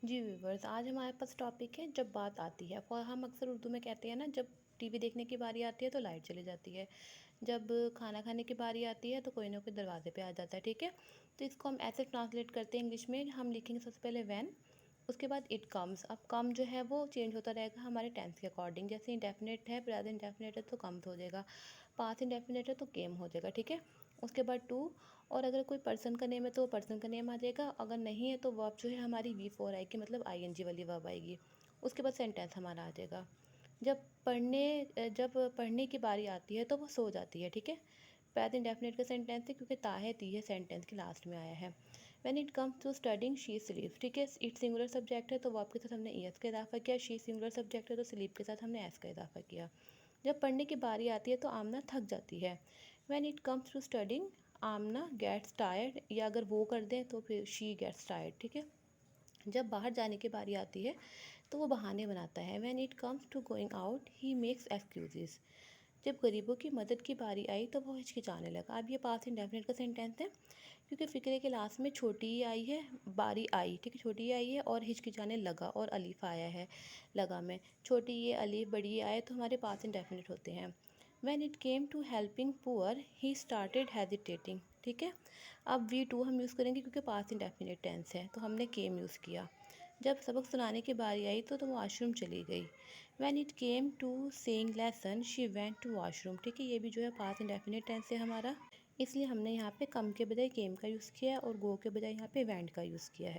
जी viewers, आज हमारे पास topic है जब बात आती है। और हम अक्सर उर्दू में कहते हैं ना, जब टीवी देखने की बारी आती है तो लाइट चली जाती है। जब खाना खाने की बारी आती है तो कोई ना कोई दरवाजे पे आ जाता है, ठीक है। तो इसको हम ऐसे ट्रांसलेट करते हैं इंग्लिश में। हम लिखेंगे सबसे पहले व्हेन, उसके बाद इट कम्स। अब कम जो है वो चेंज होता रहेगा हमारे टेंस के अकॉर्डिंग। जैसे इंडेफिनेट है, प्रेजेंट इंडेफिनेट है तो कम्स हो जाएगा, पास्ट इंडेफिनेट है तो केम हो जाएगा, ठीक है। उसके बाद टू, और अगर कोई पर्सन का नेम है तो पर्सन का नेम आ जाएगा। अगर नहीं है तो वर्ब जो है हमारी वी फोर आएगी, मतलब आईएनजी वाली वर्ब आएगी। उसके बाद सेंटेंस हमारा आ जाएगा। जब पढ़ने की बारी आती है तो वो सो जाती है, ठीक है। प्रेजेंट इंडेफिनिट का सेंटेंस है क्योंकि ता है ती है सेंटेंस के लास्ट में आया है। When it comes to studying she sleeps, ठीक है। इट सिंगुलर सब्जेक्ट है तो वर्ब के साथ हमने ईएस का इजाफा किया। शी सिंगुलर सब्जेक्ट है तो स्लीप के साथ हमने एस का इजाफा किया। जब पढ़ने की बारी आती है तो आमना थक जाती है। When it comes to studying, Amna gets tired, या अगर वो कर दें तो फिर शी गेट्स टायर्ड, ठीक है। जब बाहर जाने की बारी आती है तो वो बहाने बनाता है। When it comes to going out he makes excuses. जब गरीबों की मदद की बारी आई तो वो हिचकिचाने लगा। अब ये पास्ट इंडेफिनिट का सेंटेंस है क्योंकि फ़िक्रे के लास्ट में छोटी ही आई है, बारी आई, ठीक है। छोटी ही आई है और हिचकिचाने लगा, और अलीफ आया है लगा में। छोटी ये अलीफ, बड़ी ये आए तो हमारे पास इंडेफिनिट होते हैं। When it came to helping poor he started hesitating, ठीक है। अब वी टू हम यूज़ करेंगे क्योंकि पास्ट इंडेफिनिट टेंस है तो हमने केम यूज़ किया। जब सबक सुनाने की बारी आई तो वॉशरूम चली गई। When it came to saying lesson she went to washroom, ठीक है। ये भी जो है पास्ट इंडेफिनिट टेंस है हमारा, इसलिए हमने यहाँ पे कम के बजाय केम का यूज़ किया है और गो के बजाय यहाँ पे वेंट का यूज़ किया है।